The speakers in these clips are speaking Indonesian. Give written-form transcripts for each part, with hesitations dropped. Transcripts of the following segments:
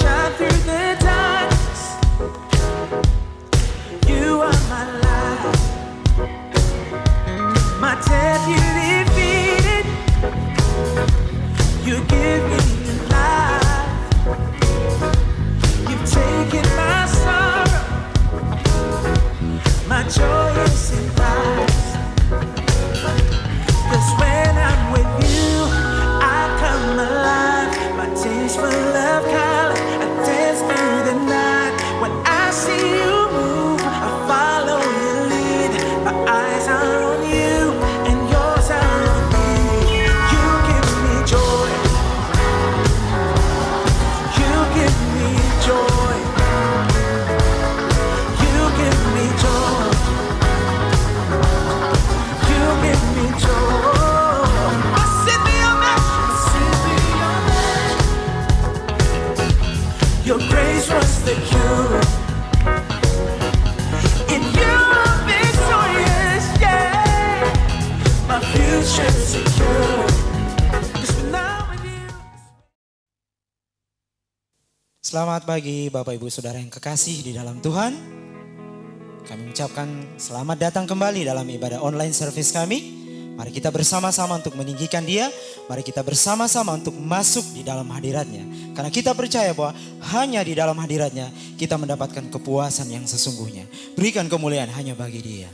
shine through the darkness. You are my light. My death you defeated. You give me life. You've taken my sorrow. My joy is in Christ. 'Cause when I'm with you, I come alive. My days full of color, I dance through the night. When I see you move, I follow your lead. My eyes are on you, and yours are on me. You give me joy. You give me joy. You give me joy. You give me joy. Your grace was the cure. In you I'm victorious, yeah. My future's secure. 'Cause when I'm with you. Selamat pagi Bapak Ibu Saudara yang kekasih di dalam Tuhan. Kami ucapkan selamat datang kembali dalam ibadah online service kami. Mari kita bersama-sama untuk meninggikan Dia. Mari kita bersama-sama untuk masuk di dalam hadirat-Nya. Karena kita percaya bahwa hanya di dalam hadirat-Nya kita mendapatkan kepuasan yang sesungguhnya. Berikan kemuliaan hanya bagi Dia.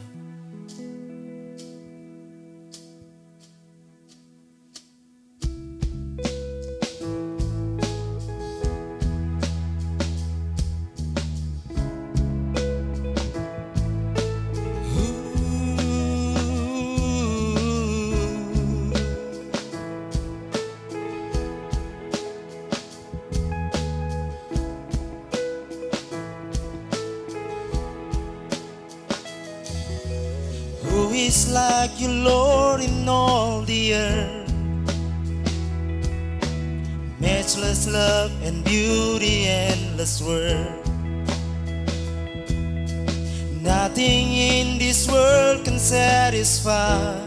Who is like you, Lord, in all the earth? Matchless love and beauty, endless world. Nothing in this world can satisfy.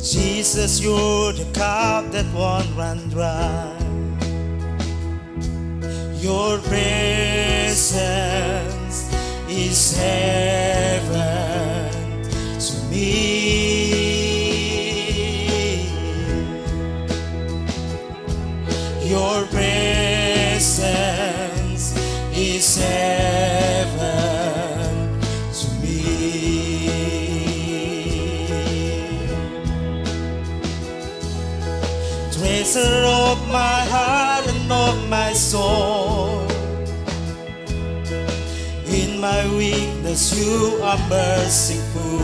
Jesus, you're the cup that won't run dry. Your presence is heaven to me. Your presence is heaven to me. Treasure of my heart and of my soul. In my weakness you are merciful.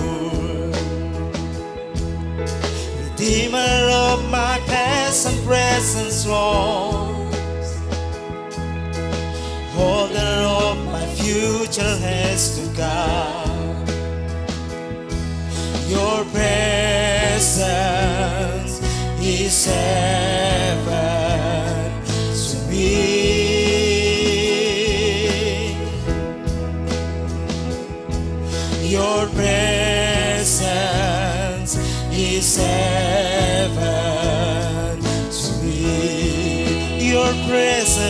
Redeemer of my past and present wrongs. Holder of my future has to come. Your presence is heaven to me. Your presence is heaven to me. Your presence,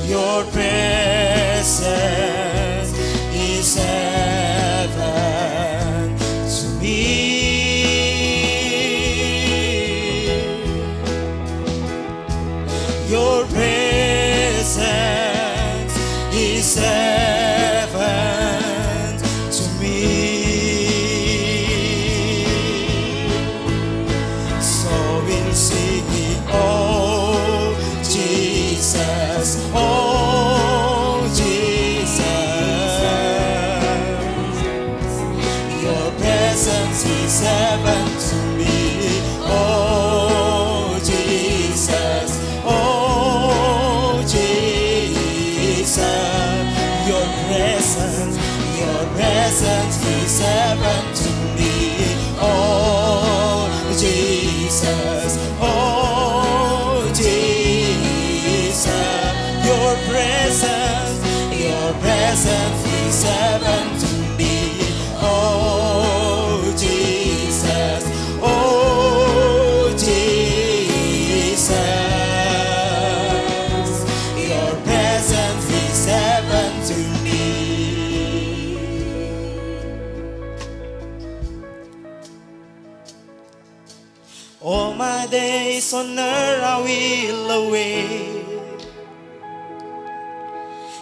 your presence is heaven to me. Your presence is heaven to me. So we'll sing it, oh Jesus, oh Jesus. Your presence is heaven to me, oh Jesus, oh Jesus. Your presence is heaven to me, oh Jesus, oh Jesus. Your presence is heaven to me, oh Jesus, oh Jesus. days on earth I will await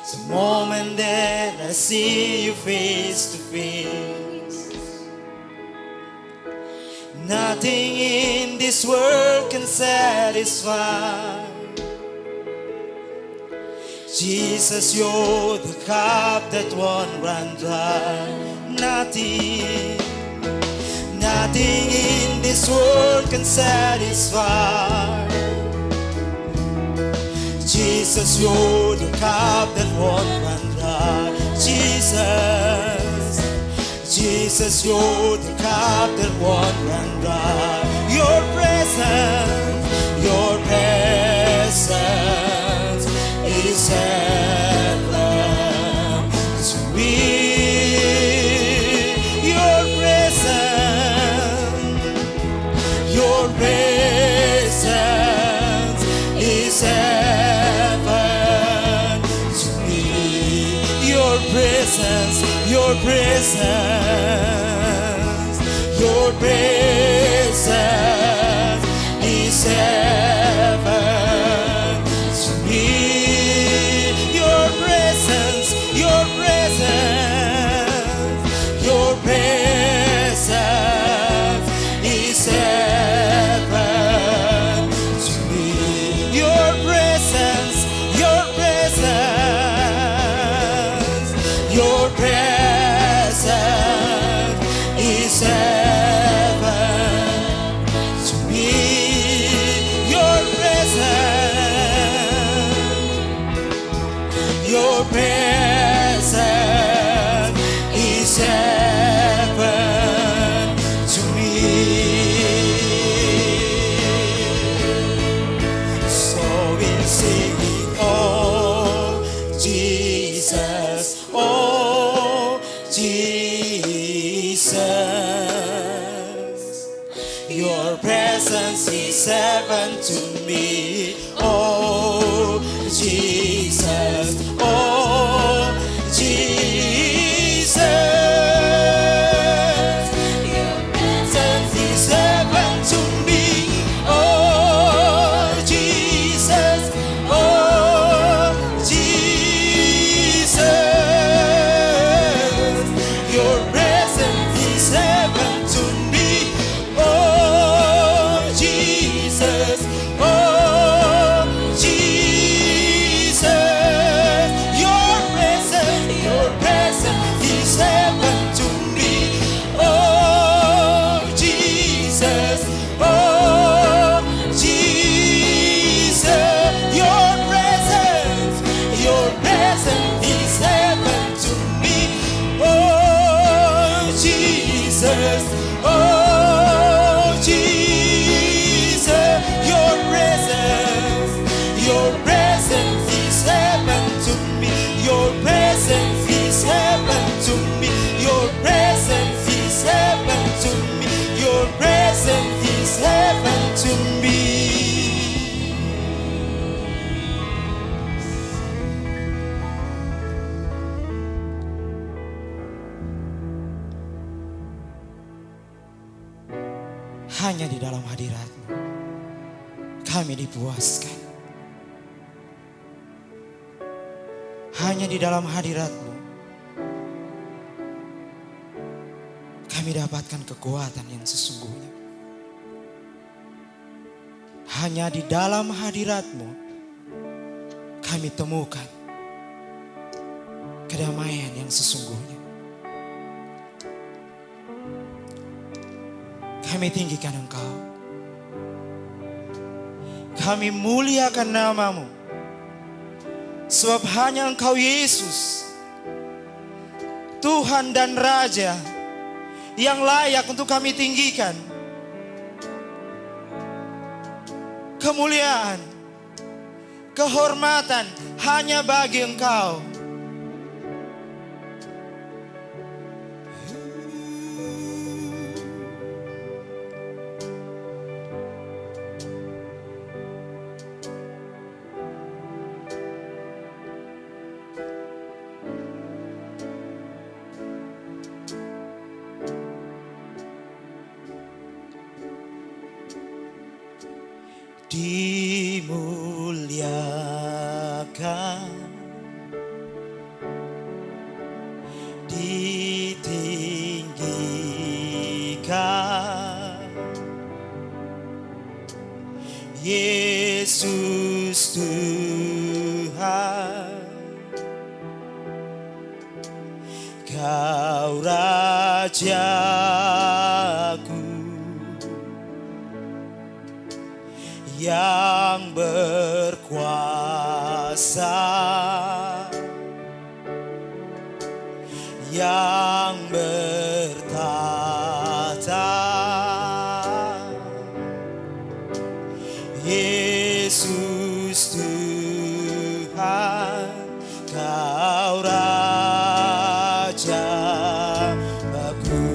the moment that I see you face to face. Nothing in this world can satisfy. Jesus, you're the cup that won't run dry. Nothing in this world can satisfy. Jesus, you're the cup that won't run dry. Jesus, you're the cup that won't run dry. Your presence is heaven to me. Your presence is heaven to me. Your presence is heaven to me. Your presence is heaven to me. Your presence is heaven to me. Your presence is heaven to me. So we'll sing, oh Jesus, oh Jesus. Your presence is heaven to me, oh Jesus, oh Jesus. Your presence is heaven to me, oh Jesus, oh Jesus. Your presence is heaven to me, oh Jesus, oh Jesus. Your presence is heaven to me, oh Jesus, oh Jesus. Your presence is heaven to me, oh Jesus, oh Jesus. Your presence is heaven to me. Your presence is heaven to me. Your presence is heaven to me. Your presence is heaven to me. Hanya di dalam hadirat-Mu kami dipuaskan. Hanya di dalam hadirat-Mu kami dapatkan kekuatan yang sesungguhnya. Hanya di dalam hadirat-Mu kami temukan kedamaian yang sesungguhnya. Kami tinggikan Engkau. Kami muliakan nama-Mu. Sebab hanya Engkau Yesus, Tuhan dan Raja, yang layak untuk kami tinggikan. Kemuliaan, kehormatan hanya bagi Engkau. dimuliakan, ditinggikan. Yesus Tuhan, Kau Rajaku yang berkuasa, yang bertata. Yesus Tuhan, Kau Raja aku.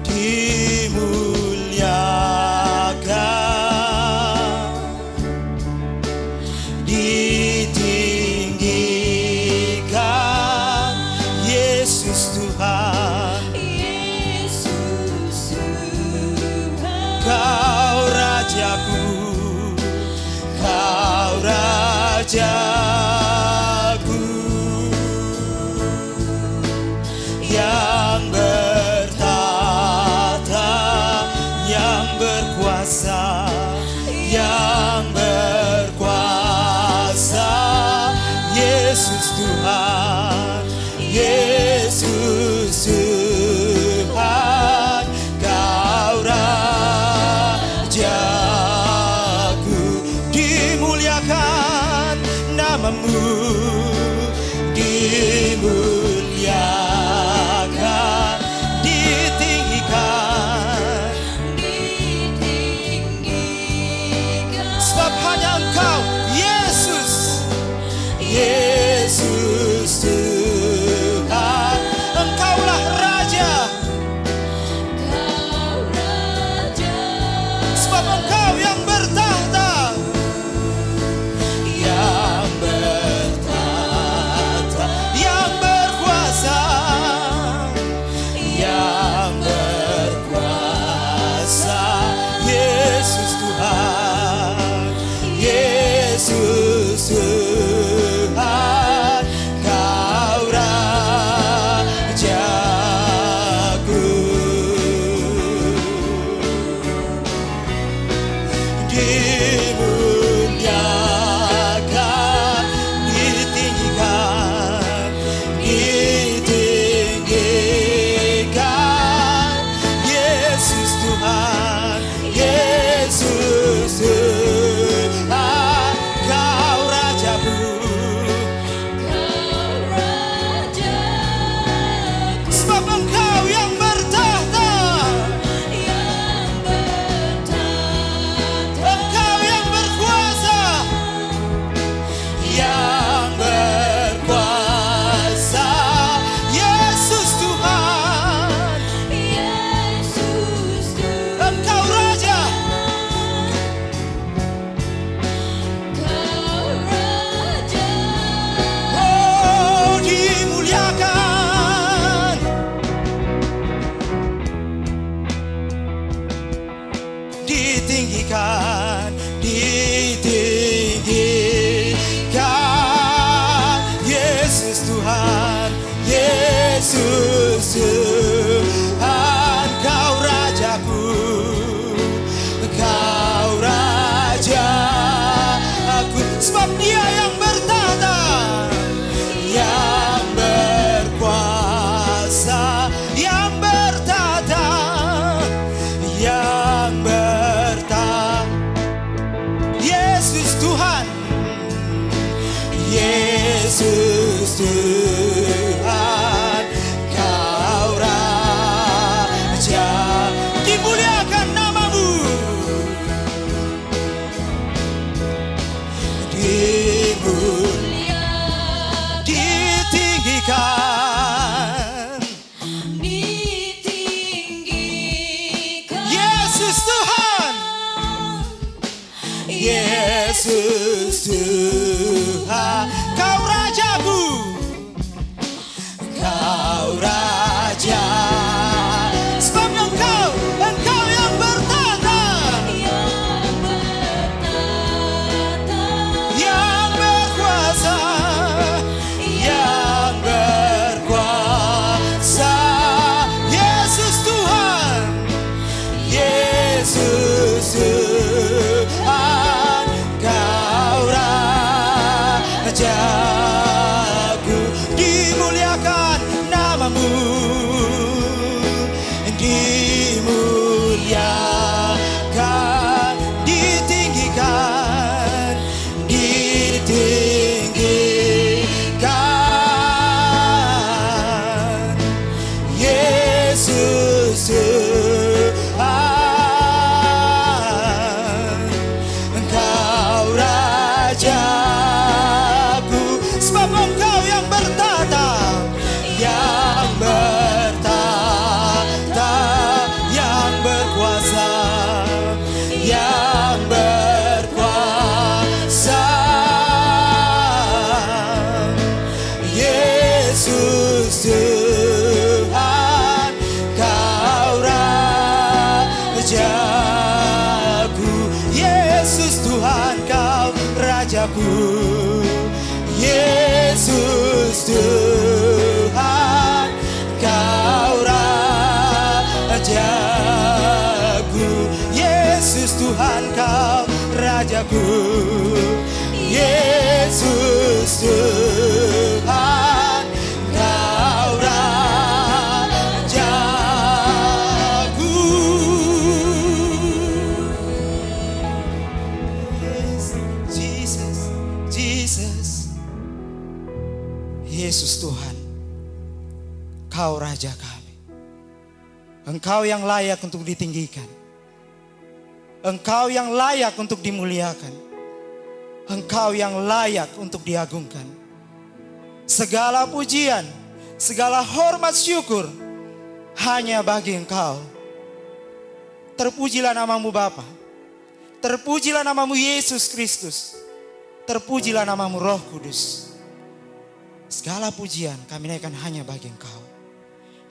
Dimuliakan, ditinggikan. Yesus Tuhan, Kau Rajaku, Kau Rajaku yang bertata, yang berkuasa, yang berkuasa. Yesus Tuhan, Yesus Tuhan, Kau Rajaku. Dimuliakan namamu, dimuliakan, ditinggikan. Sebab hanya Engkau, Yesus, Yesus Tuhan, Engkaulah Raja. Sebab Engkau yang bertahta, yang bertahta, yang berkuasa, yang berkuasa. Yesus Tuhan, Yesus Tuhan, Kau Rajaku. Dimuliakan, ditinggikan, ditinggikan. Yesus Tuhan, Yesus Tuhan, Kau Rajaku. Sebab Engkau yang bertahta, Engkau yang berkuasa, yang berkuasa. Yesus Tuhan, Engkau Raja. Oh, dimuliakan, ditinggikan, ditinggikan. Yesus Tuhan, Yesus Tuhan, Kau Rajaku, Kau Raja aku. Sebab Dia yang bertahta, yang berkuasa, yang bertahta, yang bertahta. Yesus Tuhan, Yesus Tuhan, Kau Raja. Dimuliakan namamu, ditinggikan. Yesus Tuhan, Yesus Tuhan, Kau Rajaku, Kau Raja. Sebab Engkau Rajaku. Yesus Tuhan, Kau Rajaku. Yesus Tuhan, Kau Rajaku. Yesus Tuhan, Kau Rajaku. Jesus, Jesus. Yesus Tuhan, Kau Raja kami. Engkau yang layak untuk ditinggikan. Engkau yang layak untuk dimuliakan. Engkau yang layak untuk diagungkan. Segala pujian, segala hormat syukur hanya bagi Engkau. Terpujilah namamu Bapa. Terpujilah namamu Yesus Kristus. Terpujilah namamu Roh Kudus. Segala pujian kami naikkan hanya bagi Engkau.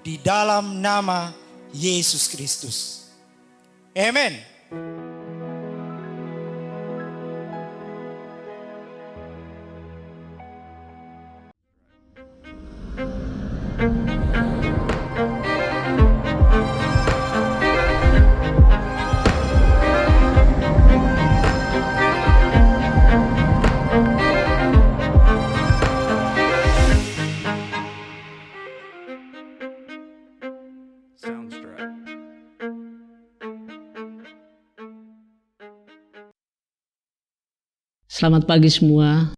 Di dalam nama Yesus Kristus. Amen. Selamat pagi semua.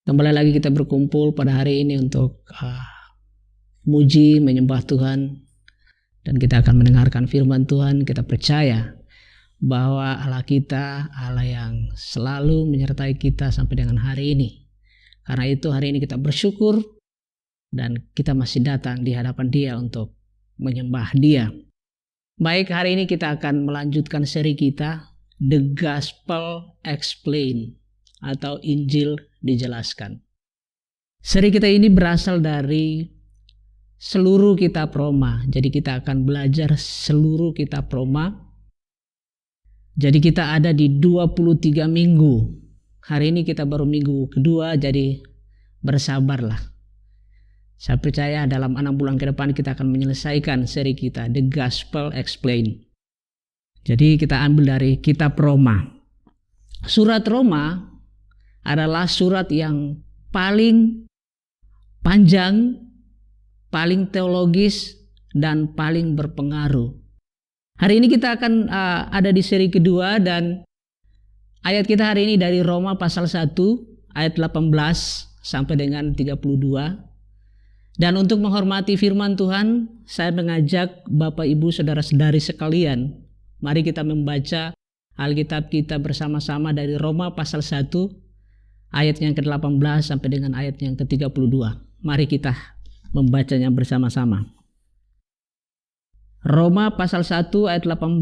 Kembali lagi kita berkumpul pada hari ini untuk muji, menyembah Tuhan. Dan kita akan mendengarkan firman Tuhan. Kita percaya bahwa Allah kita, Allah yang selalu menyertai kita sampai dengan hari ini. Karena itu hari ini kita bersyukur dan kita masih datang di hadapan Dia untuk menyembah Dia. Baik, hari ini kita akan melanjutkan seri kita, The Gospel Explained, atau Injil dijelaskan. Seri kita ini berasal dari seluruh kitab Roma. Jadi kita akan belajar seluruh kitab Roma. Jadi kita ada di 23 minggu. Hari ini kita baru minggu kedua, jadi bersabarlah. Saya percaya dalam 6 bulan ke depan kita akan menyelesaikan seri kita, The Gospel Explained. Jadi kita ambil dari kitab Roma. Surat Roma adalah surat yang paling panjang, paling teologis, dan paling berpengaruh. Hari ini kita akan ada di seri kedua dan ayat kita hari ini dari Roma pasal 1 ayat 18 sampai dengan 32. Dan untuk menghormati firman Tuhan, saya mengajak Bapak Ibu Saudara-saudari sekalian, mari kita membaca Alkitab kita bersama-sama dari Roma pasal 1 ayat yang ke-18 sampai dengan ayat yang ke-32. Mari kita membacanya bersama-sama. Roma pasal 1 ayat 18.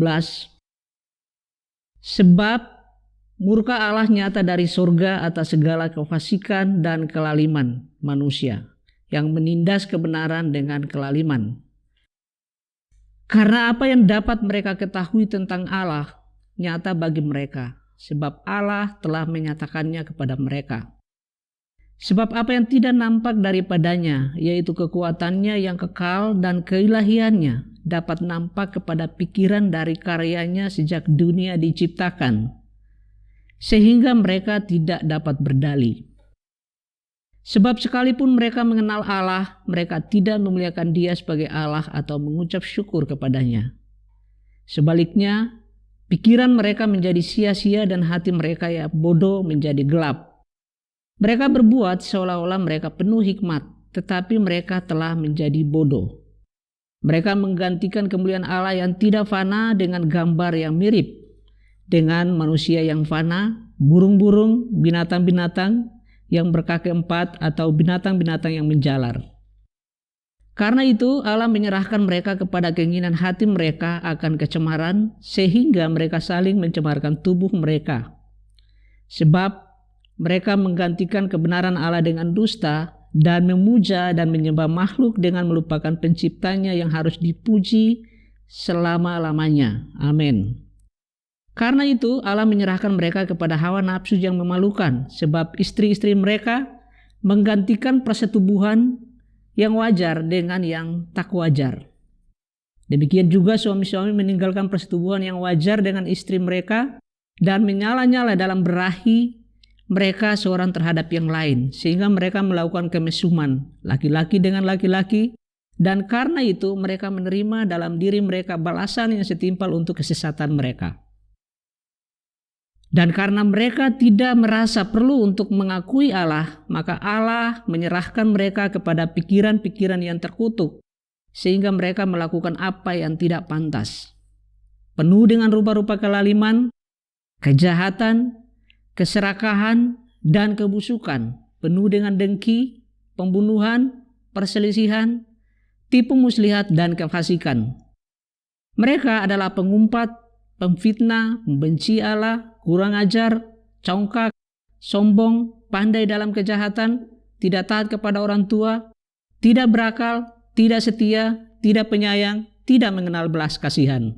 Sebab murka Allah nyata dari surga atas segala kefasikan dan kelaliman manusia yang menindas kebenaran dengan kelaliman. Karena apa yang dapat mereka ketahui tentang Allah nyata bagi mereka, sebab Allah telah menyatakannya kepada mereka. Sebab apa yang tidak nampak daripadanya, yaitu kekuatannya yang kekal dan keilahiannya, dapat nampak kepada pikiran dari karyanya sejak dunia diciptakan, sehingga mereka tidak dapat berdalih. Sebab sekalipun mereka mengenal Allah, mereka tidak memuliakan Dia sebagai Allah atau mengucap syukur kepadanya. Sebaliknya, pikiran mereka menjadi sia-sia dan hati mereka yang bodoh menjadi gelap. Mereka berbuat seolah-olah mereka penuh hikmat, tetapi mereka telah menjadi bodoh. Mereka menggantikan kemuliaan Allah yang tidak fana dengan gambar yang mirip, dengan manusia yang fana, burung-burung, binatang-binatang yang berkaki 4 atau binatang-binatang yang menjalar. Karena itu Allah menyerahkan mereka kepada keinginan hati mereka akan kecemaran, sehingga mereka saling mencemarkan tubuh mereka. Sebab mereka menggantikan kebenaran Allah dengan dusta dan memuja dan menyembah makhluk dengan melupakan penciptanya yang harus dipuji selama-lamanya. Amin. Karena itu Allah menyerahkan mereka kepada hawa nafsu yang memalukan, sebab istri-istri mereka menggantikan persetubuhan yang wajar dengan yang tak wajar. Demikian juga suami-suami meninggalkan persetubuhan yang wajar dengan istri mereka dan menyala-nyala dalam berahi mereka seorang terhadap yang lain, sehingga mereka melakukan kemesuman laki-laki dengan laki-laki, dan karena itu mereka menerima dalam diri mereka balasan yang setimpal untuk kesesatan mereka. Dan karena mereka tidak merasa perlu untuk mengakui Allah, maka Allah menyerahkan mereka kepada pikiran-pikiran yang terkutuk, sehingga mereka melakukan apa yang tidak pantas. Penuh dengan rupa-rupa kelaliman, kejahatan, keserakahan, dan kebusukan, penuh dengan dengki, pembunuhan, perselisihan, tipu muslihat, dan kefasikan. Mereka adalah pengumpat, pemfitnah, membenci Allah, kurang ajar, congkak, sombong, pandai dalam kejahatan, tidak taat kepada orang tua, tidak berakal, tidak setia, tidak penyayang, tidak mengenal belas kasihan.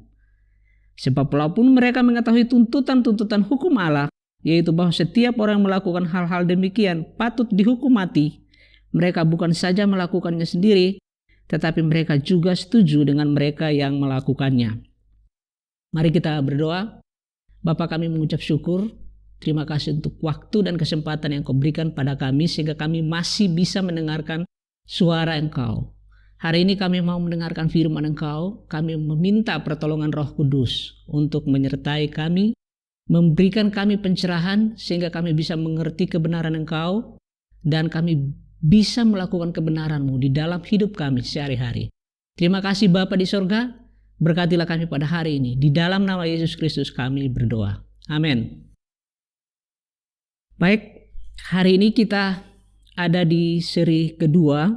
Sebab walaupun mereka mengetahui tuntutan-tuntutan hukum Allah, yaitu bahwa setiap orang melakukan hal-hal demikian patut dihukum mati, mereka bukan saja melakukannya sendiri, tetapi mereka juga setuju dengan mereka yang melakukannya. Mari kita berdoa. Bapa, kami mengucap syukur, terima kasih untuk waktu dan kesempatan yang Kau berikan pada kami sehingga kami masih bisa mendengarkan suara Engkau. Hari ini kami mau mendengarkan firman Engkau, kami meminta pertolongan Roh Kudus untuk menyertai kami, memberikan kami pencerahan sehingga kami bisa mengerti kebenaran Engkau dan kami bisa melakukan kebenaran-Mu di dalam hidup kami sehari-hari. Terima kasih Bapa di sorga. Berkatilah kami pada hari ini. Di dalam nama Yesus Kristus kami berdoa. Amin. Baik, hari ini kita ada di seri kedua.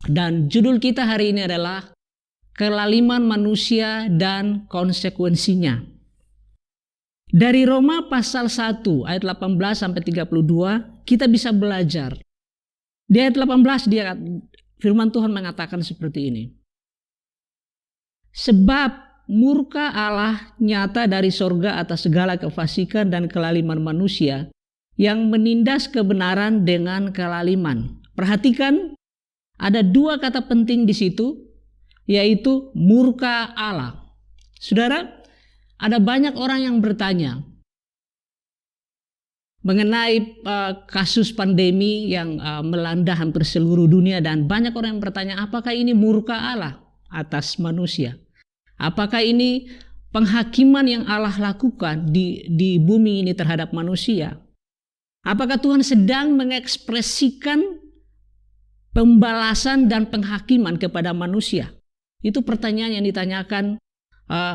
Dan judul kita hari ini adalah Kelaliman Manusia dan Konsekuensinya. Dari Roma pasal 1 ayat 18 sampai 32 kita bisa belajar. Di ayat 18 firman Tuhan mengatakan seperti ini. Sebab murka Allah nyata dari sorga atas segala kefasikan dan kelaliman manusia yang menindas kebenaran dengan kelaliman. Perhatikan, ada dua kata penting di situ, yaitu murka Allah. Saudara, ada banyak orang yang bertanya mengenai kasus pandemi yang melanda hampir seluruh dunia, dan banyak orang yang bertanya, apakah ini murka Allah atas manusia? Apakah ini penghakiman yang Allah lakukan di bumi ini terhadap manusia? Apakah Tuhan sedang mengekspresikan pembalasan dan penghakiman kepada manusia? Itu pertanyaan yang ditanyakan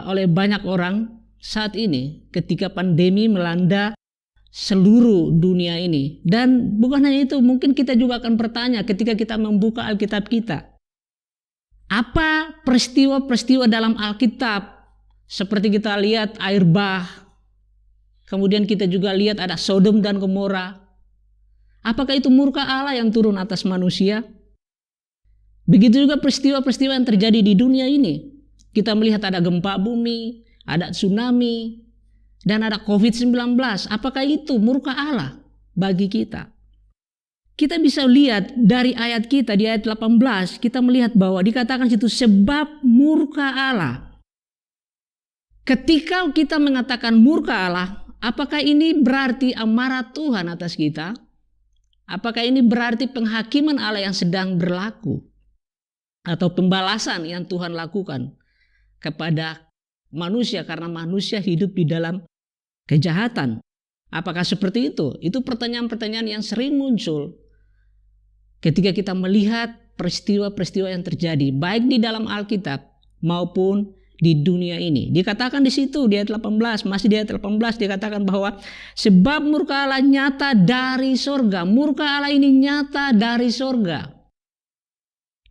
oleh banyak orang saat ini ketika pandemi melanda seluruh dunia ini. Dan bukan hanya itu, mungkin kita juga akan bertanya ketika kita membuka Alkitab kita. Apa peristiwa-peristiwa dalam Alkitab? Seperti kita lihat air bah. Kemudian kita juga lihat ada Sodom dan Gomora. Apakah itu murka Allah yang turun atas manusia? Begitu juga peristiwa-peristiwa yang terjadi di dunia ini. Kita melihat ada gempa bumi, ada tsunami, dan ada COVID-19. Apakah itu murka Allah bagi kita? Kita bisa lihat dari ayat kita di ayat 18, kita melihat bahwa dikatakan situ sebab murka Allah. Ketika kita mengatakan murka Allah, apakah ini berarti amarah Tuhan atas kita? Apakah ini berarti penghakiman Allah yang sedang berlaku? Atau pembalasan yang Tuhan lakukan kepada manusia karena manusia hidup di dalam kejahatan? Apakah seperti itu? Itu pertanyaan-pertanyaan yang sering muncul ketika kita melihat peristiwa-peristiwa yang terjadi baik di dalam Alkitab maupun di dunia ini. Dikatakan di situ di ayat 18, masih di ayat 18 dikatakan bahwa sebab murka Allah nyata dari sorga. Murka Allah ini nyata dari sorga.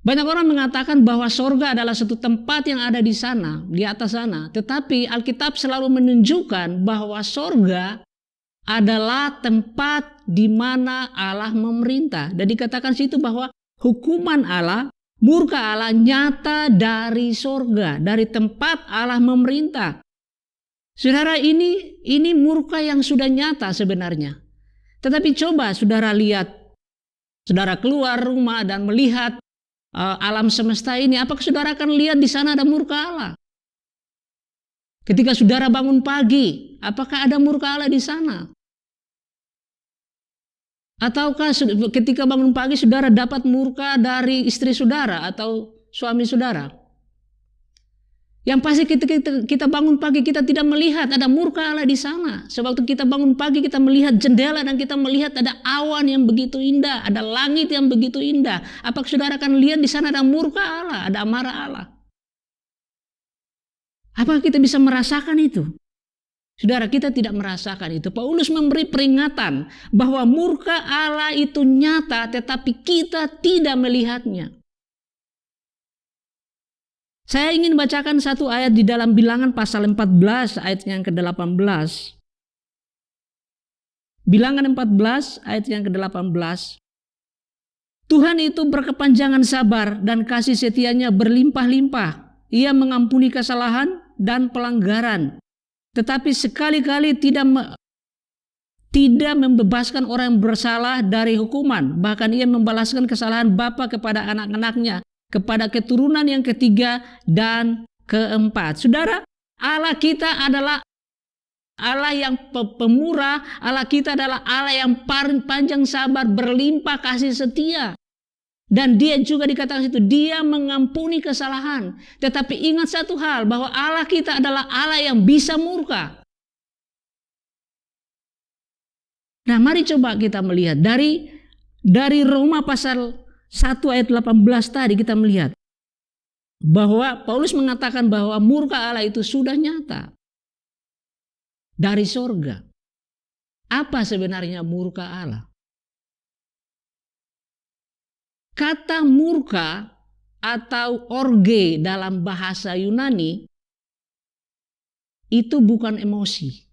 Banyak orang mengatakan bahwa sorga adalah satu tempat yang ada di sana, di atas sana. Tetapi Alkitab selalu menunjukkan bahwa sorga adalah tempat di mana Allah memerintah. Dan dikatakan situ bahwa hukuman Allah, murka Allah nyata dari sorga, dari tempat Allah memerintah. Saudara, ini murka yang sudah nyata sebenarnya. Tetapi coba saudara lihat, saudara keluar rumah dan melihat alam semesta ini, apakah saudara akan lihat di sana ada murka Allah? Ketika saudara bangun pagi, apakah ada murka Allah di sana? Ataukah ketika bangun pagi saudara dapat murka dari istri saudara atau suami saudara? Yang pasti ketika kita bangun pagi kita tidak melihat ada murka Allah di sana. Sewaktu kita bangun pagi kita melihat jendela dan kita melihat ada awan yang begitu indah, ada langit yang begitu indah. Apakah saudara akan lihat di sana ada murka Allah, ada amarah Allah? Apakah kita bisa merasakan itu? Saudara, kita tidak merasakan itu. Paulus memberi peringatan bahwa murka Allah itu nyata tetapi kita tidak melihatnya. Saya ingin bacakan satu ayat di dalam Bilangan pasal 14 ayat yang ke-18. Bilangan 14 ayat yang ke-18. Tuhan itu berkepanjangan sabar dan kasih setianya berlimpah-limpah. Ia mengampuni kesalahan dan pelanggaran. Tetapi sekali-kali tidak membebaskan orang yang bersalah dari hukuman. Bahkan ia membalaskan kesalahan bapa kepada anak-anaknya, kepada keturunan yang ketiga dan keempat. Saudara, Allah kita adalah Allah yang pemurah, Allah kita adalah Allah yang panjang sabar, berlimpah kasih setia. Dan dia juga dikatakan situ, dia mengampuni kesalahan. Tetapi ingat satu hal, bahwa Allah kita adalah Allah yang bisa murka. Nah, mari coba kita melihat dari Roma pasal 1 ayat 18 tadi kita melihat bahwa Paulus mengatakan bahwa murka Allah itu sudah nyata dari sorga. Apa sebenarnya murka Allah? Kata murka atau orge dalam bahasa Yunani itu bukan emosi.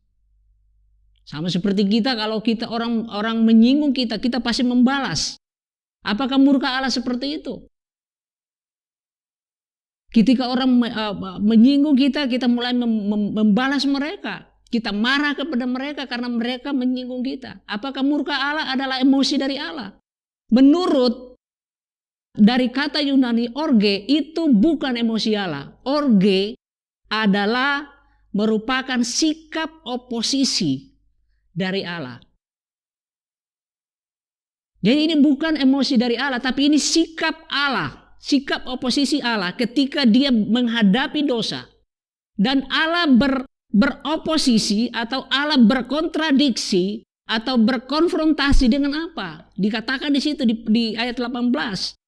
Sama seperti kita, kalau kita orang menyinggung kita pasti membalas. Apakah murka Allah seperti itu? Ketika orang menyinggung kita mulai membalas mereka. Kita marah kepada mereka karena mereka menyinggung kita. Apakah murka Allah adalah emosi dari Allah? Menurut dari kata Yunani orge itu bukan emosi Allah. Orge adalah merupakan sikap oposisi dari Allah. Jadi ini bukan emosi dari Allah, tapi ini sikap Allah, sikap oposisi Allah ketika dia menghadapi dosa. Dan Allah beroposisi atau Allah berkontradiksi atau berkonfrontasi dengan apa? Dikatakan di situ di ayat 18.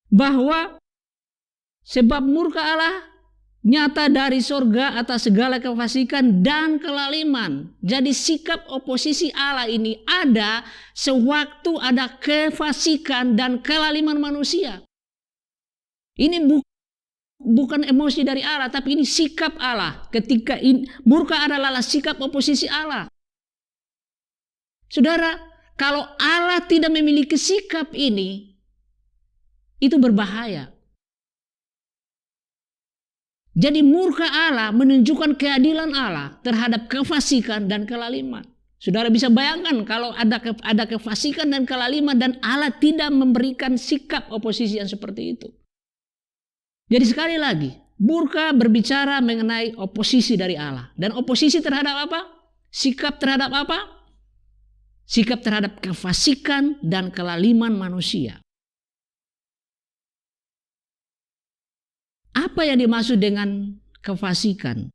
Bahwa sebab murka Allah nyata dari sorga atas segala kefasikan dan kelaliman. Jadi sikap oposisi Allah ini ada sewaktu ada kefasikan dan kelaliman manusia. Ini bukan emosi dari Allah, tapi ini sikap Allah. Ketika murka adalah sikap oposisi Allah. Saudara, kalau Allah tidak memiliki sikap ini, itu berbahaya. Jadi murka Allah menunjukkan keadilan Allah terhadap kefasikan dan kelaliman. Saudara bisa bayangkan kalau ada kefasikan dan kelaliman dan Allah tidak memberikan sikap oposisi yang seperti itu. Jadi sekali lagi, murka berbicara mengenai oposisi dari Allah. Dan oposisi terhadap apa? Sikap terhadap apa? Sikap terhadap kefasikan dan kelaliman manusia. Apa yang dimaksud dengan kefasikan?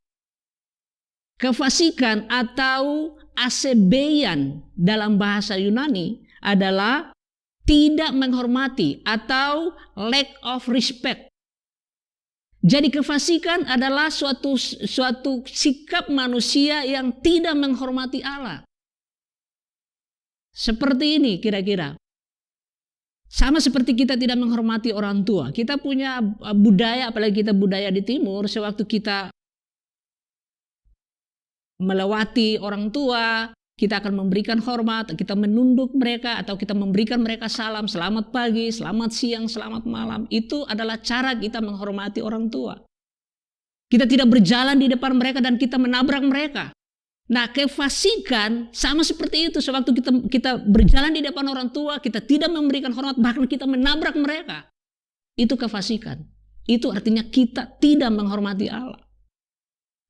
Kefasikan atau asebeian dalam bahasa Yunani adalah tidak menghormati atau lack of respect. Jadi kefasikan adalah suatu sikap manusia yang tidak menghormati Allah. Seperti ini kira-kira. Sama seperti kita tidak menghormati orang tua. Kita punya budaya, apalagi kita budaya di timur, sewaktu kita melewati orang tua, kita akan memberikan hormat, kita menunduk mereka atau kita memberikan mereka salam, selamat pagi, selamat siang, selamat malam. Itu adalah cara kita menghormati orang tua. Kita tidak berjalan di depan mereka dan kita menabrak mereka. Nah, kefasikan sama seperti itu. Sewaktu kita berjalan di depan orang tua, kita tidak memberikan hormat, bahkan kita menabrak mereka. Itu kefasikan. Itu artinya kita tidak menghormati Allah.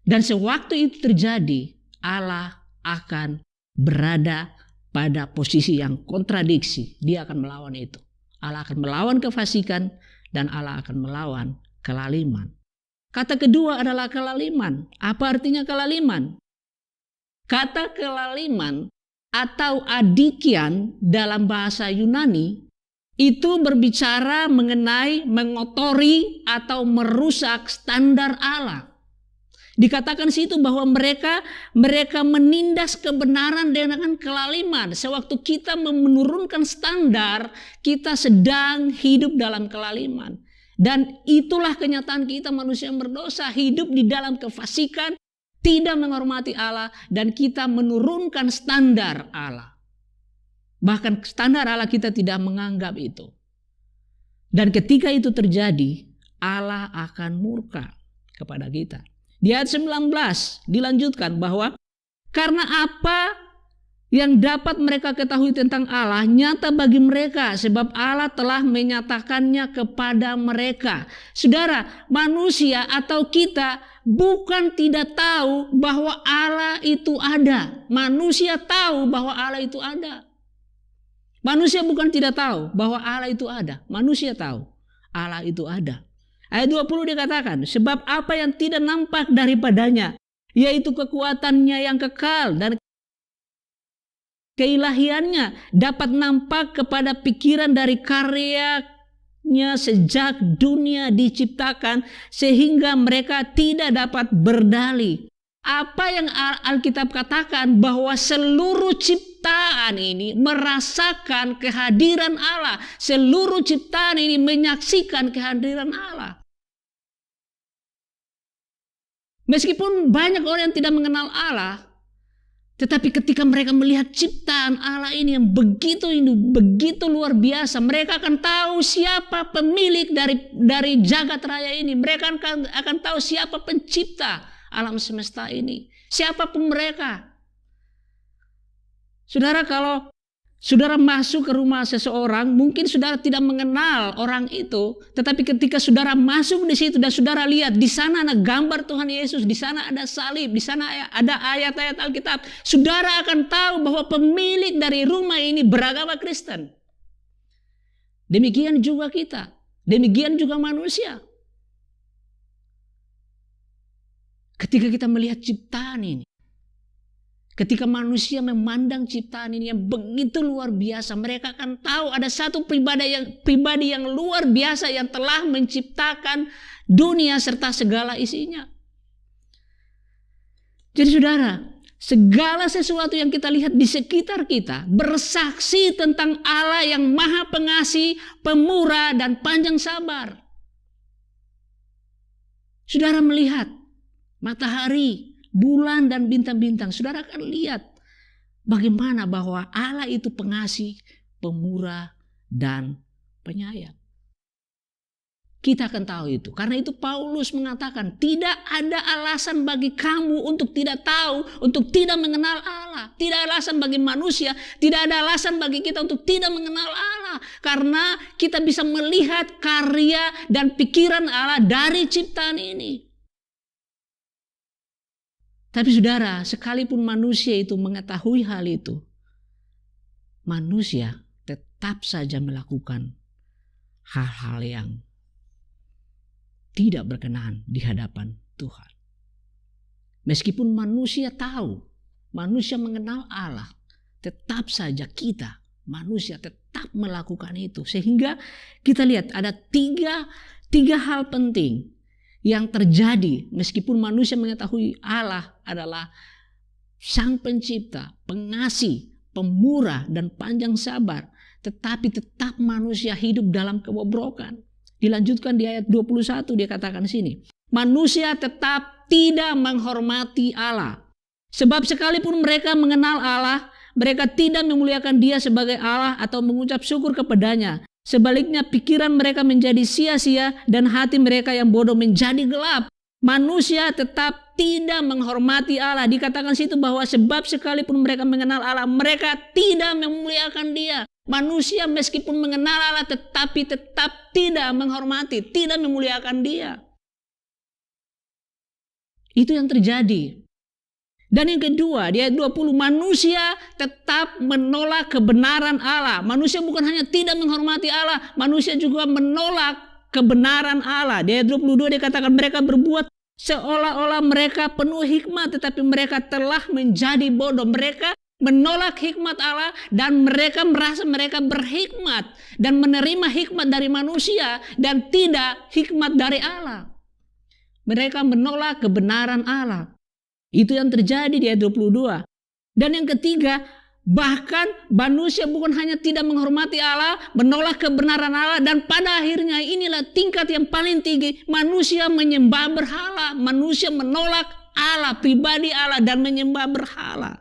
Dan sewaktu itu terjadi, Allah akan berada pada posisi yang kontradiksi. Dia akan melawan itu. Allah akan melawan kefasikan dan Allah akan melawan kelaliman. Kata kedua adalah kelaliman. Apa artinya kelaliman? Kata kelaliman atau adikian dalam bahasa Yunani itu berbicara mengenai mengotori atau merusak standar Allah. Dikatakan situ bahwa mereka menindas kebenaran dengan kelaliman. Sewaktu kita menurunkan standar, kita sedang hidup dalam kelaliman. Dan itulah kenyataan kita manusia yang berdosa, hidup di dalam kefasikan, tidak menghormati Allah, dan kita menurunkan standar Allah. Bahkan standar Allah kita tidak menganggap itu. Dan ketika itu terjadi, Allah akan murka kepada kita. Di ayat 19 dilanjutkan bahwa karena apa yang dapat mereka ketahui tentang Allah nyata bagi mereka, sebab Allah telah menyatakannya kepada mereka. Saudara, manusia atau kita bukan tidak tahu bahwa Allah itu ada. Manusia tahu bahwa Allah itu ada. Manusia bukan tidak tahu bahwa Allah itu ada. Manusia tahu Allah itu ada. Ayat 20 dikatakan, sebab apa yang tidak nampak daripadanya, yaitu kekuatannya yang kekal dan keilahiannya dapat nampak kepada pikiran dari karyanya sejak dunia diciptakan, sehingga mereka tidak dapat berdalih. Apa yang Alkitab katakan bahwa seluruh ciptaan ini merasakan kehadiran Allah. Seluruh ciptaan ini menyaksikan kehadiran Allah. Meskipun banyak orang yang tidak mengenal Allah, tetapi ketika mereka melihat ciptaan Allah ini yang begitu luar biasa, mereka akan tahu siapa pemilik dari jagat raya ini. Mereka akan tahu siapa pencipta alam semesta ini. Siapapun mereka. Saudara, kalau saudara masuk ke rumah seseorang, mungkin saudara tidak mengenal orang itu, tetapi ketika saudara masuk di situ dan saudara lihat di sana ada gambar Tuhan Yesus, di sana ada salib, di sana ada ayat-ayat Alkitab, saudara akan tahu bahwa pemilik dari rumah ini beragama Kristen. Demikian juga kita, demikian juga manusia. Ketika kita melihat ciptaan ini, ketika manusia memandang ciptaan ini yang begitu luar biasa, mereka akan tahu ada satu pribadi yang luar biasa yang telah menciptakan dunia serta segala isinya. Jadi saudara, segala sesuatu yang kita lihat di sekitar kita bersaksi tentang Allah yang maha pengasih, pemurah, dan panjang sabar. Saudara melihat matahari, bulan, dan bintang-bintang, saudara akan lihat bagaimana bahwa Allah itu pengasih, pemurah, dan penyayang. Kita akan tahu itu. Karena itu Paulus mengatakan tidak ada alasan bagi kamu untuk tidak tahu, untuk tidak mengenal Allah. Tidak ada alasan bagi manusia, tidak ada alasan bagi kita untuk tidak mengenal Allah. Karena kita bisa melihat karya dan pikiran Allah dari ciptaan ini. Tapi saudara, sekalipun manusia itu mengetahui hal itu, manusia tetap saja melakukan hal-hal yang tidak berkenan di hadapan Tuhan. Meskipun manusia tahu, manusia mengenal Allah, tetap saja kita, manusia tetap melakukan itu. Sehingga kita lihat ada tiga hal penting yang terjadi meskipun manusia mengetahui Allah adalah Sang Pencipta, pengasih, pemurah, dan panjang sabar. Tetapi tetap manusia hidup dalam kebobrokan. Dilanjutkan di ayat 21 dia katakan sini. Manusia tetap tidak menghormati Allah. Sebab sekalipun mereka mengenal Allah, mereka tidak memuliakan Dia sebagai Allah atau mengucap syukur kepadanya. Sebaliknya pikiran mereka menjadi sia-sia dan hati mereka yang bodoh menjadi gelap. Manusia tetap tidak menghormati Allah. Dikatakan situ bahwa sebab sekalipun mereka mengenal Allah, mereka tidak memuliakan Dia. Manusia meskipun mengenal Allah tetapi tetap tidak menghormati, tidak memuliakan Dia. Itu yang terjadi. Dan yang kedua, di ayat 20, manusia tetap menolak kebenaran Allah. Manusia bukan hanya tidak menghormati Allah, manusia juga menolak kebenaran Allah. Di ayat 22 dikatakan mereka berbuat seolah-olah mereka penuh hikmat, tetapi mereka telah menjadi bodoh. Mereka menolak hikmat Allah dan mereka merasa mereka berhikmat dan menerima hikmat dari manusia dan tidak hikmat dari Allah. Mereka menolak kebenaran Allah. Itu yang terjadi di ayat 22. Dan yang ketiga, bahkan manusia bukan hanya tidak menghormati Allah, menolak kebenaran Allah, dan pada akhirnya inilah tingkat yang paling tinggi, manusia menyembah berhala. Manusia menolak Allah, pribadi Allah, dan menyembah berhala.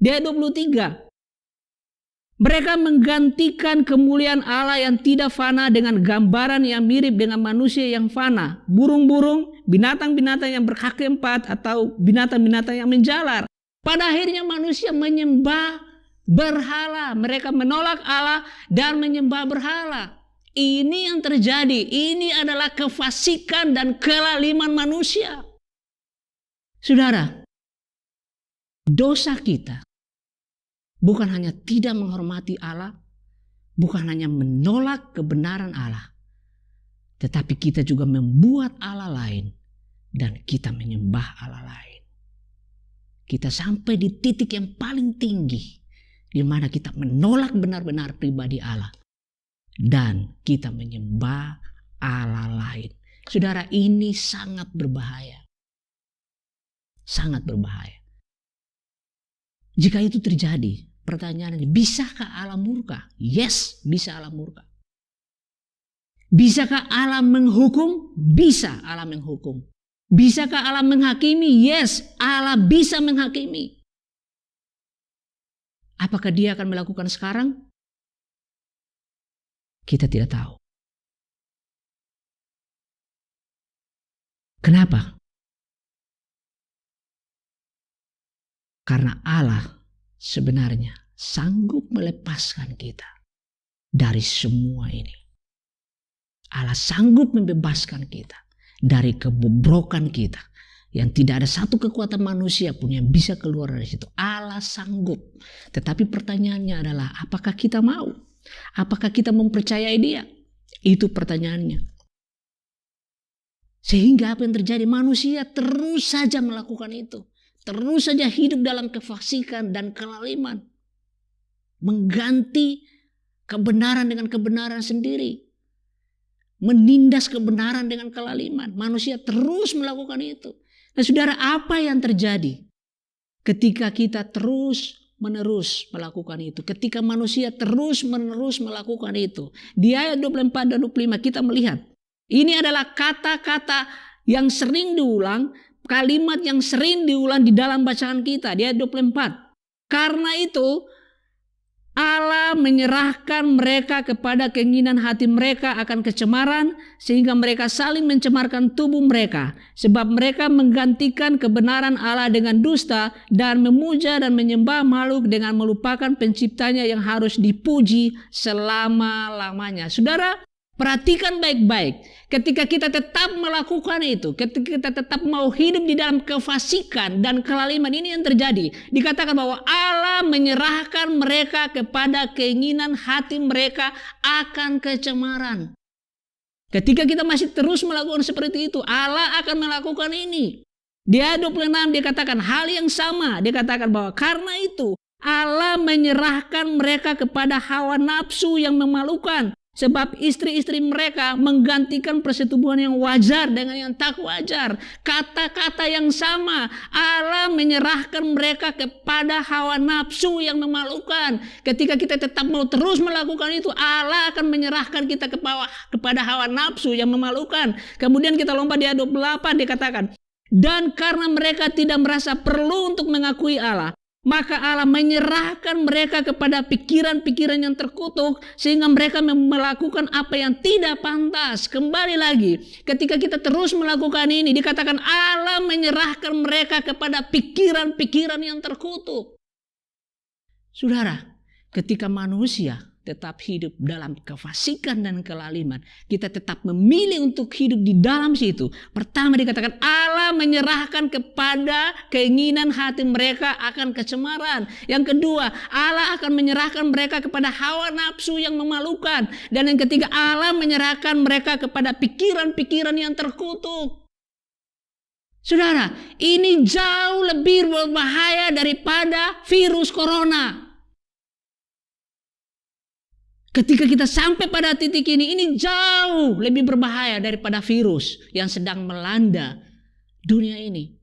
Di ayat 23, mereka menggantikan kemuliaan Allah yang tidak fana dengan gambaran yang mirip dengan manusia yang fana. Burung-burung, binatang-binatang yang berkaki empat, atau binatang-binatang yang menjalar. Pada akhirnya manusia menyembah berhala. Mereka menolak Allah dan menyembah berhala. Ini yang terjadi. Ini adalah kefasikan dan kelaliman manusia. Saudara, dosa kita bukan hanya tidak menghormati Allah, bukan hanya menolak kebenaran Allah, tetapi kita juga membuat Allah lain dan kita menyembah Allah lain. Kita sampai di titik yang paling tinggi di mana kita menolak benar-benar pribadi Allah dan kita menyembah Allah lain. Saudara, ini sangat berbahaya. Sangat berbahaya. Jika itu terjadi, pertanyaannya, bisakah Allah murka? Yes, bisa Allah murka. Bisakah Allah menghukum? Bisa Allah menghukum. Bisakah Allah menghakimi? Yes, Allah bisa menghakimi. Apakah Dia akan melakukan sekarang? Kita tidak tahu. Kenapa? Karena Allah sebenarnya sanggup melepaskan kita dari semua ini. Allah sanggup membebaskan kita dari kebobrokan kita yang tidak ada satu kekuatan manusia pun yang bisa keluar dari situ. Allah sanggup. Tetapi pertanyaannya adalah, apakah kita mau? Apakah kita mempercayai Dia? Itu pertanyaannya. Sehingga apa yang terjadi? Manusia terus saja melakukan itu. Terus saja hidup dalam kefasikan dan kelaliman. Mengganti kebenaran dengan kebenaran sendiri. Menindas kebenaran dengan kelaliman. Manusia terus melakukan itu. Nah saudara, apa yang terjadi ketika kita terus menerus melakukan itu? Ketika manusia terus menerus melakukan itu. Di ayat 24 dan 25 kita melihat. Ini adalah kata-kata yang sering diulang. Kalimat yang sering diulang di dalam bacaan kita. Di ayat 24. Karena itu Allah menyerahkan mereka kepada keinginan hati mereka akan kecemaran, sehingga mereka saling mencemarkan tubuh mereka. Sebab mereka menggantikan kebenaran Allah dengan dusta dan memuja dan menyembah makhluk dengan melupakan penciptanya yang harus dipuji selama-lamanya. Saudara, perhatikan baik-baik. Ketika kita tetap melakukan itu, ketika kita tetap mau hidup di dalam kefasikan dan kelaliman, ini yang terjadi. Dikatakan bahwa Allah menyerahkan mereka kepada keinginan hati mereka akan kecemaran. Ketika kita masih terus melakukan seperti itu, Allah akan melakukan ini. Di ayat 26 dikatakan hal yang sama. Dikatakan bahwa karena itu Allah menyerahkan mereka kepada hawa nafsu yang memalukan. Sebab istri-istri mereka menggantikan persetubuhan yang wajar dengan yang tak wajar. Kata-kata yang sama. Allah menyerahkan mereka kepada hawa nafsu yang memalukan. Ketika kita tetap mau terus melakukan itu, Allah akan menyerahkan kita kepada hawa nafsu yang memalukan. Kemudian kita lompat di ayat 28 dikatakan. Dan karena mereka tidak merasa perlu untuk mengakui Allah, Maka Allah menyerahkan mereka kepada pikiran-pikiran yang terkutuk sehingga mereka melakukan apa yang tidak pantas. Kembali lagi, ketika kita terus melakukan ini, dikatakan Allah menyerahkan mereka kepada pikiran-pikiran yang terkutuk. Saudara, ketika manusia tetap hidup dalam kefasikan dan kelaliman, kita tetap memilih untuk hidup di dalam situ. Pertama dikatakan Allah menyerahkan kepada keinginan hati mereka akan kecemaran. Yang kedua, Allah akan menyerahkan mereka kepada hawa nafsu yang memalukan. Dan yang ketiga, Allah menyerahkan mereka kepada pikiran-pikiran yang terkutuk. Saudara, ini jauh lebih berbahaya daripada virus corona. Ketika kita sampai pada titik ini jauh lebih berbahaya daripada virus yang sedang melanda dunia ini.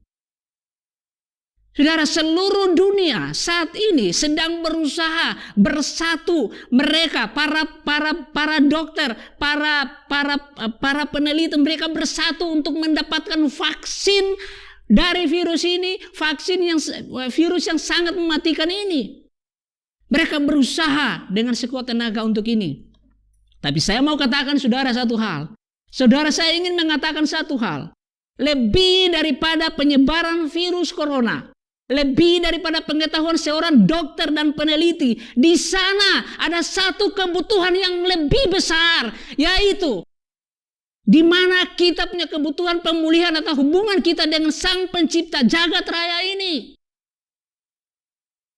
Saudara, seluruh dunia saat ini sedang berusaha bersatu. Mereka, para dokter, para peneliti, mereka bersatu untuk mendapatkan vaksin dari virus ini, virus yang sangat mematikan ini. Mereka berusaha dengan sekuat tenaga untuk ini. Tapi saya mau katakan saudara satu hal. Saudara, saya ingin mengatakan satu hal. Lebih daripada penyebaran virus corona, lebih daripada pengetahuan seorang dokter dan peneliti, di sana ada satu kebutuhan yang lebih besar, yaitu di mana kita punya kebutuhan pemulihan atau hubungan kita dengan Sang Pencipta jagat raya ini.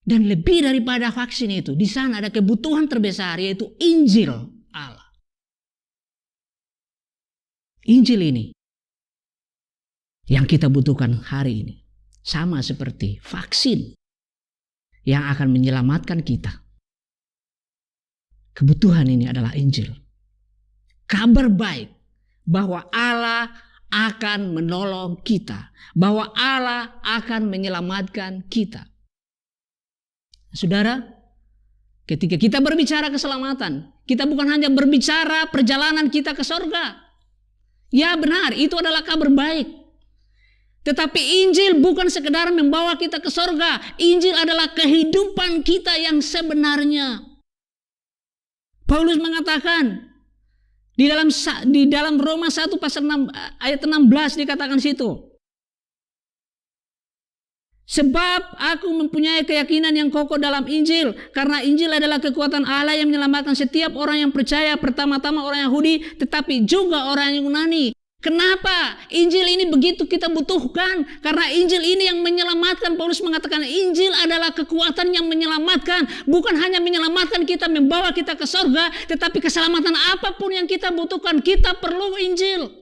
Dan lebih daripada vaksin itu, di sana ada kebutuhan terbesar, yaitu Injil Allah. Injil ini yang kita butuhkan hari ini, sama seperti vaksin yang akan menyelamatkan kita. Kebutuhan ini adalah Injil. Kabar baik bahwa Allah akan menolong kita, bahwa Allah akan menyelamatkan kita. Saudara, ketika kita berbicara keselamatan, kita bukan hanya berbicara perjalanan kita ke sorga. Ya benar, itu adalah kabar baik. Tetapi Injil bukan sekedar membawa kita ke sorga. Injil adalah kehidupan kita yang sebenarnya. Paulus mengatakan di dalam Roma 1 pasal 6 ayat 16 dikatakan situ. Sebab aku mempunyai keyakinan yang kokoh dalam Injil. Karena Injil adalah kekuatan Allah yang menyelamatkan setiap orang yang percaya. Pertama-tama orang Yahudi, tetapi juga orang Yunani. Kenapa Injil ini begitu kita butuhkan? Karena Injil ini yang menyelamatkan. Paulus mengatakan Injil adalah kekuatan yang menyelamatkan. Bukan hanya menyelamatkan kita, membawa kita ke sorga. Tetapi keselamatan apapun yang kita butuhkan, kita perlu Injil.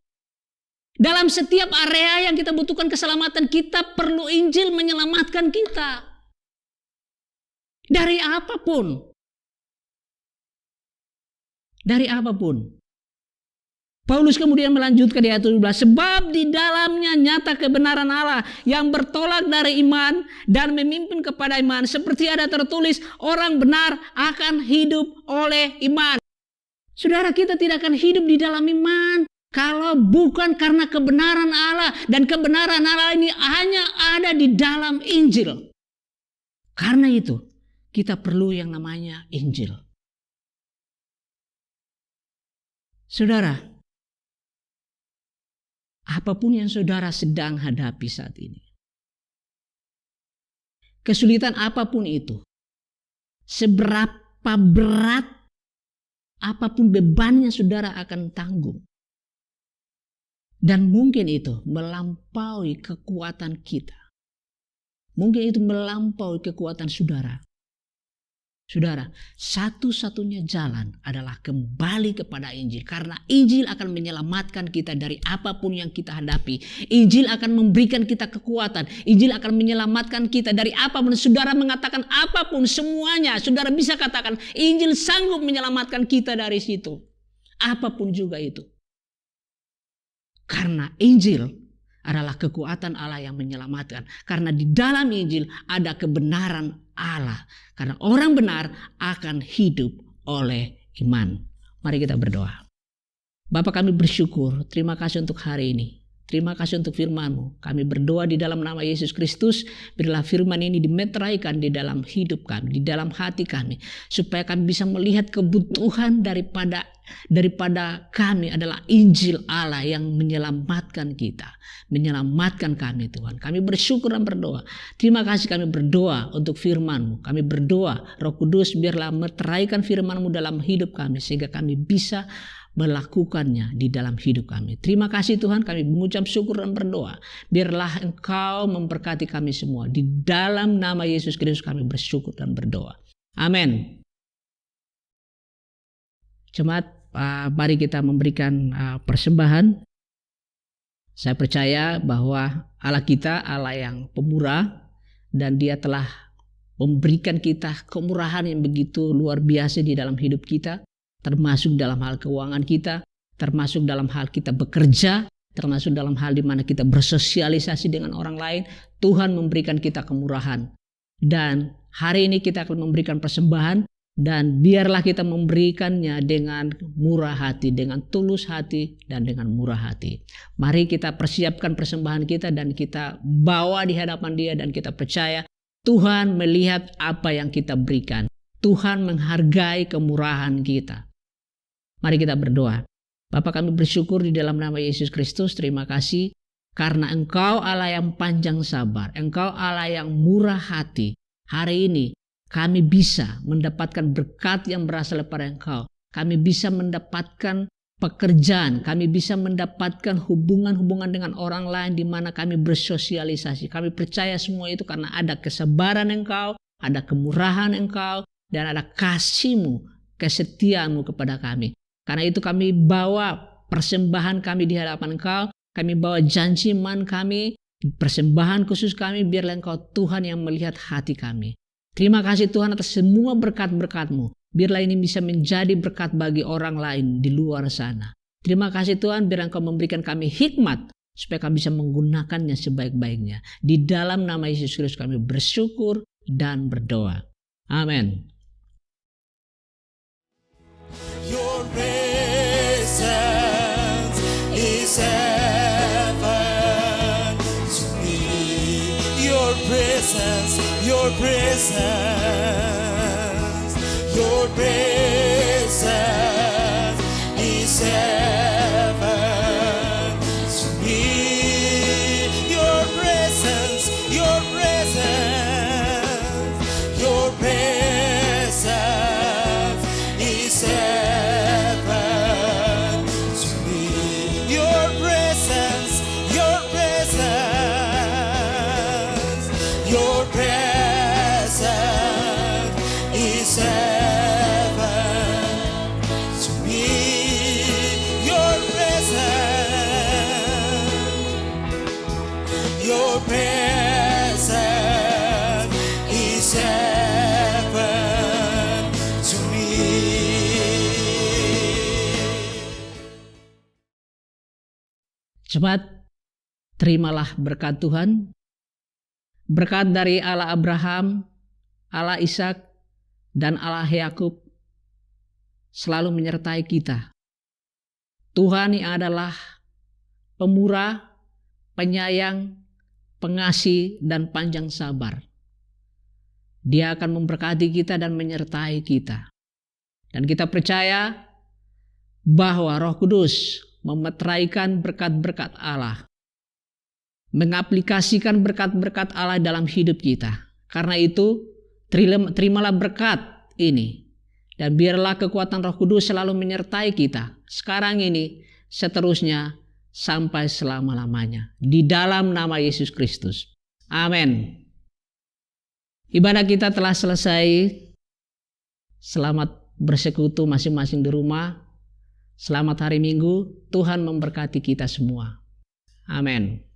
Dalam setiap area yang kita butuhkan keselamatan, kita perlu Injil menyelamatkan kita. Dari apapun. Dari apapun. Paulus kemudian melanjutkan di ayat 17. Sebab di dalamnya nyata kebenaran Allah yang bertolak dari iman dan memimpin kepada iman. Seperti ada tertulis, orang benar akan hidup oleh iman. Saudara, kita tidak akan hidup di dalam iman kalau bukan karena kebenaran Allah. Dan kebenaran Allah ini hanya ada di dalam Injil. Karena itu, kita perlu yang namanya Injil. Saudara, apapun yang saudara sedang hadapi saat ini, kesulitan apapun itu, seberapa berat apapun bebannya saudara akan tanggung. Dan mungkin itu melampaui kekuatan kita. Mungkin itu melampaui kekuatan saudara. Saudara, satu-satunya jalan adalah kembali kepada Injil. Karena Injil akan menyelamatkan kita dari apapun yang kita hadapi. Injil akan memberikan kita kekuatan. Injil akan menyelamatkan kita dari apapun. Saudara mengatakan apapun, semuanya. Saudara bisa katakan Injil sanggup menyelamatkan kita dari situ. Apapun juga itu. Karena Injil adalah kekuatan Allah yang menyelamatkan. Karena di dalam Injil ada kebenaran Allah. Karena orang benar akan hidup oleh iman. Mari kita berdoa. Bapa, kami bersyukur. Terima kasih untuk hari ini. Terima kasih untuk firman-Mu. Kami berdoa di dalam nama Yesus Kristus, biarlah firman ini dimeteraikan di dalam hidup kami, di dalam hati kami, supaya kami bisa melihat kebutuhan daripada kami adalah Injil Allah yang menyelamatkan kita, menyelamatkan kami Tuhan. Kami bersyukur dan berdoa. Terima kasih, kami berdoa untuk firman-Mu. Kami berdoa, Roh Kudus biarlah meteraikan firman-Mu dalam hidup kami, sehingga kami bisa melakukannya di dalam hidup kami. Terima kasih Tuhan, kami mengucap syukur dan berdoa. Biarlah Engkau memberkati kami semua. Di dalam nama Yesus Kristus kami bersyukur dan berdoa. Amin. Jemaat, mari kita memberikan persembahan. Saya percaya bahwa Allah kita Allah yang pemurah, dan Dia telah memberikan kita kemurahan yang begitu luar biasa di dalam hidup kita, termasuk dalam hal keuangan kita, termasuk dalam hal kita bekerja, termasuk dalam hal di mana kita bersosialisasi dengan orang lain. Tuhan memberikan kita kemurahan. Dan hari ini kita akan memberikan persembahan, dan biarlah kita memberikannya dengan murah hati, dengan tulus hati, dan dengan murah hati. Mari kita persiapkan persembahan kita dan kita bawa di hadapan Dia, dan kita percaya Tuhan melihat apa yang kita berikan. Tuhan menghargai kemurahan kita. Mari kita berdoa. Bapa, kami bersyukur di dalam nama Yesus Kristus. Terima kasih karena Engkau Allah yang panjang sabar. Engkau Allah yang murah hati. Hari ini kami bisa mendapatkan berkat yang berasal daripada Engkau. Kami bisa mendapatkan pekerjaan. Kami bisa mendapatkan hubungan-hubungan dengan orang lain di mana kami bersosialisasi. Kami percaya semua itu karena ada kesabaran Engkau, ada kemurahan Engkau, dan ada kasih-Mu, kesetiaan-Mu kepada kami. Karena itu kami bawa persembahan kami di hadapan Engkau. Kami bawa janji iman kami, persembahan khusus kami, biarlah Engkau Tuhan yang melihat hati kami. Terima kasih Tuhan atas semua berkat-berkat-Mu. Biarlah ini bisa menjadi berkat bagi orang lain di luar sana. Terima kasih Tuhan, biar Engkau memberikan kami hikmat supaya kami bisa menggunakannya sebaik-baiknya. Di dalam nama Yesus Kristus kami bersyukur dan berdoa. Amin. Your presence is heaven to me. Your presence, your presence, your presence is heaven to me. Your presence, your presence, your presence is heaven to me. Your presence, your presence, your presence is heaven to me. Your presence, your presence is heaven to me. Jemaat, terimalah berkat Tuhan. Berkat dari Allah Abraham, Allah Ishak, dan Allah Yakub selalu menyertai kita. Tuhan yang adalah pemurah, penyayang, pengasih, dan panjang sabar. Dia akan memberkati kita dan menyertai kita. Dan kita percaya bahwa Roh Kudus memeteraikan berkat-berkat Allah, mengaplikasikan berkat-berkat Allah dalam hidup kita. Karena itu, terimalah berkat ini. Dan biarlah kekuatan Roh Kudus selalu menyertai kita. Sekarang ini, seterusnya, sampai selama-lamanya. Di dalam nama Yesus Kristus. Amin. Ibadah kita telah selesai. Selamat bersekutu masing-masing di rumah. Selamat hari Minggu. Tuhan memberkati kita semua. Amin.